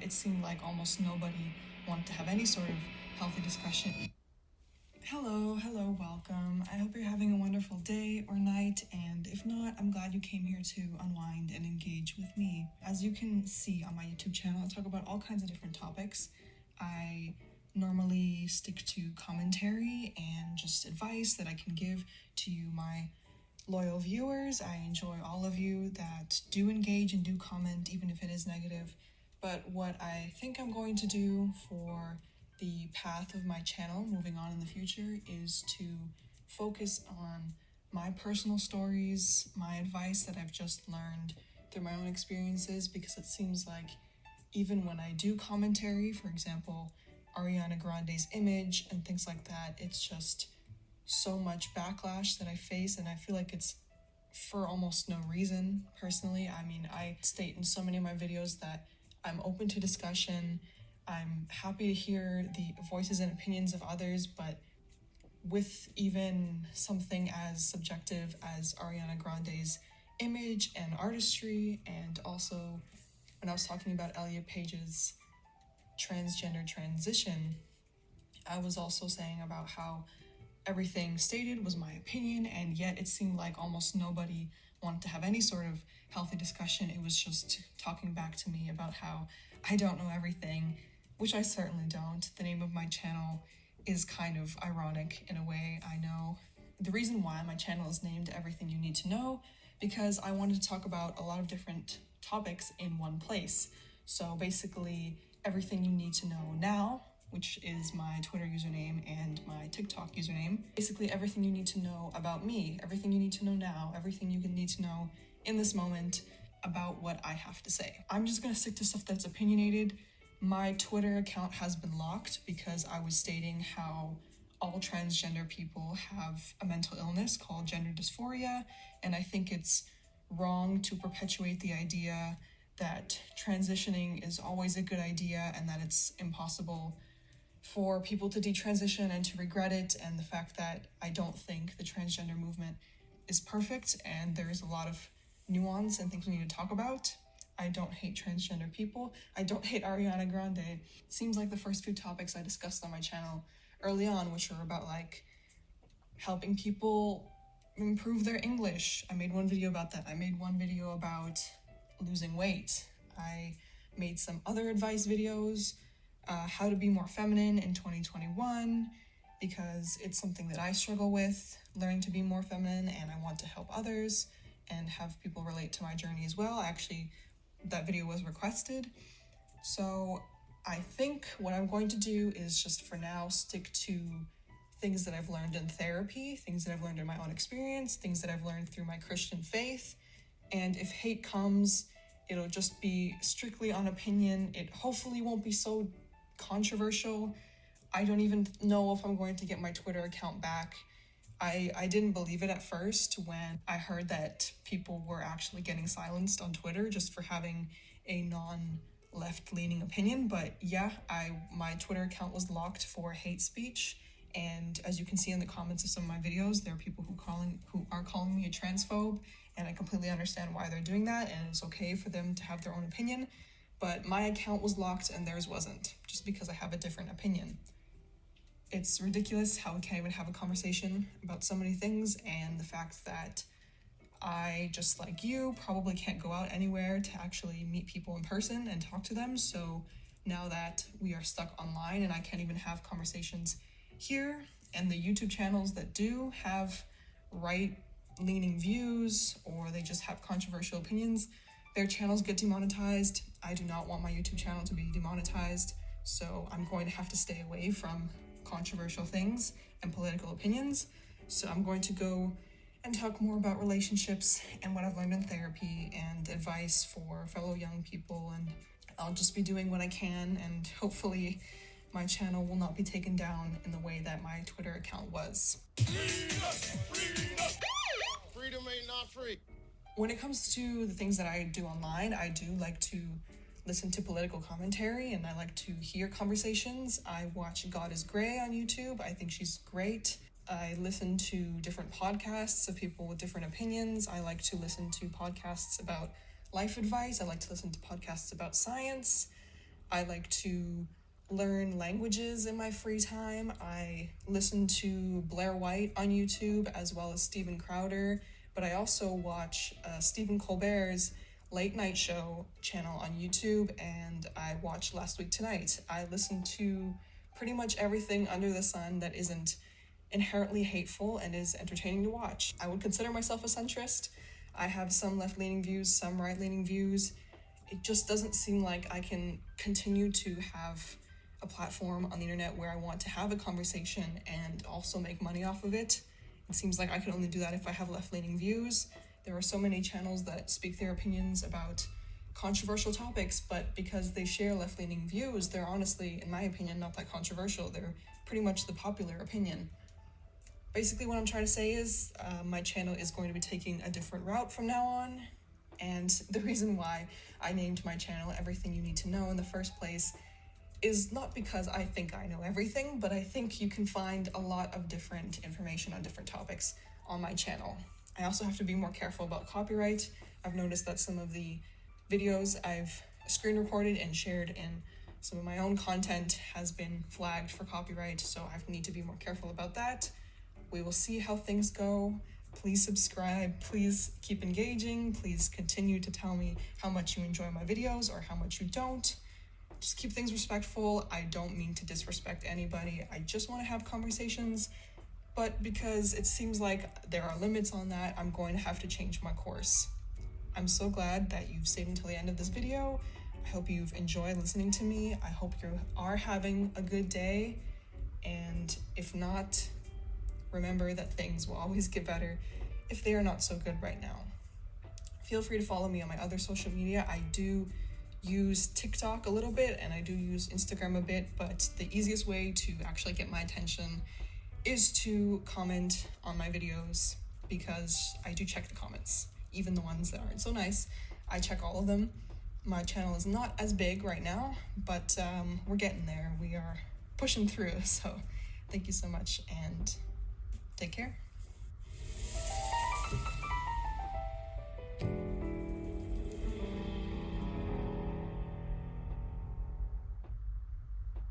it seemed like almost nobody wanted to have any sort of healthy discussion. Hello, welcome. I hope you're having a wonderful day or night, and if not, I'm glad you came here to unwind and engage with me. As you can see on my YouTube channel, I talk about all kinds of different topics. I normally stick to commentary and just advice that I can give to you, my loyal viewers. I enjoy all of you that do engage and do comment, even if it is negative. But what I think I'm going to do for the path of my channel moving on in the future is to focus on my personal stories, my advice that I've just learned through my own experiences, because it seems like even when I do commentary, for example, Ariana Grande's image and things like that, it's just so much backlash that I face, and I feel like it's for almost no reason, personally. I mean, I state in so many of my videos that I'm open to discussion. I'm happy to hear the voices and opinions of others, but with even something as subjective as Ariana Grande's image and artistry, and also when I was talking about Elliot Page's transgender transition, I was also saying about how everything stated was my opinion, and yet it seemed like almost nobody wanted to have any sort of healthy discussion. It was just talking back to me about how I don't know everything, which I certainly don't. The name of my channel is kind of ironic in a way, I know. The reason why my channel is named Everything You Need to Know, because I wanted to talk about a lot of different topics in one place. So basically, everything you need to know now, which is my Twitter username and my TikTok username. Basically everything you need to know about me, everything you need to know now, everything you need to know in this moment about what I have to say. I'm just gonna stick to stuff that's opinionated. My Twitter account has been locked because I was stating how all transgender people have a mental illness called gender dysphoria, and I think it's wrong to perpetuate the idea that transitioning is always a good idea and that it's impossible for people to detransition and to regret it, and the fact that I don't think the transgender movement is perfect and there is a lot of nuance and things we need to talk about. I don't hate transgender people. I don't hate Ariana Grande. It seems like the first few topics I discussed on my channel early on, which are about like helping people improve their English. I made one video about that. I made one video about losing weight. I made some other advice videos, how to be more feminine in 2021, because it's something that I struggle with, learning to be more feminine, and I want to help others and have people relate to my journey as well. Actually, that video was requested. So I think what I'm going to do is just for now stick to things that I've learned in therapy, things that I've learned in my own experience, things that I've learned through my Christian faith. And if hate comes, it'll just be strictly on opinion. It hopefully won't be so controversial. I don't even know if I'm going to get my Twitter account back. I didn't believe it at first when I heard that people were actually getting silenced on Twitter just for having a non-left-leaning opinion. But yeah, my Twitter account was locked for hate speech. And as you can see in the comments of some of my videos, there are people who are calling me a transphobe, and I completely understand why they're doing that, and it's okay for them to have their own opinion. But my account was locked and theirs wasn't, just because I have a different opinion. It's ridiculous how we can't even have a conversation about so many things, and the fact that I, just like you, probably can't go out anywhere to actually meet people in person and talk to them. So now that we are stuck online and I can't even have conversations here, and the YouTube channels that do have right-leaning views or they just have controversial opinions, their channels get demonetized. I do not want my YouTube channel to be demonetized, so I'm going to have to stay away from controversial things and political opinions. So I'm going to go and talk more about relationships and what I've learned in therapy and advice for fellow young people, and I'll just be doing what I can, and hopefully my channel will not be taken down in the way that my Twitter account was. Freedom ain't not free. When it comes to the things that I do online, I do like to listen to political commentary, and I like to hear conversations. I watch God is Gray on YouTube. I think she's great. I listen to different podcasts of people with different opinions. I like to listen to podcasts about life advice. I like to listen to podcasts about science. I like to learn languages in my free time. I listen to Blair White on YouTube as well as Steven Crowder, but I also watch Stephen Colbert's late night show channel on YouTube, and I watched Last Week Tonight. I listen to pretty much everything under the sun that isn't inherently hateful and is entertaining to watch. I would consider myself a centrist. I have some left-leaning views, some right-leaning views. It just doesn't seem like I can continue to have a platform on the internet where I want to have a conversation and also make money off of it. It seems like I can only do that if I have left-leaning views. There are so many channels that speak their opinions about controversial topics, but because they share left-leaning views, they're honestly, in my opinion, not that controversial. They're pretty much the popular opinion. Basically, what I'm trying to say is my channel is going to be taking a different route from now on, and the reason why I named my channel Everything You Need to Know in the first place is not because I think I know everything, but I think you can find a lot of different information on different topics on my channel. I also have to be more careful about copyright. I've noticed that some of the videos I've screen recorded and shared in some of my own content has been flagged for copyright, so I need to be more careful about that. We will see how things go. Please subscribe, please keep engaging, please continue to tell me how much you enjoy my videos or how much you don't. Just keep things respectful. I don't mean to disrespect anybody. I just want to have conversations, but because it seems like there are limits on that, I'm going to have to change my course. I'm so glad that you've stayed until the end of this video. I hope you've enjoyed listening to me. I hope you are having a good day, and if not, remember that things will always get better if they are not so good right now. Feel free to follow me on my other social media. I do use TikTok a little bit and I do use Instagram a bit, but the easiest way to actually get my attention is to comment on my videos, because I do check the comments, even the ones that aren't so nice. I check all of them. My channel is not as big right now, but we're getting there. We are pushing through, so thank you so much and take care.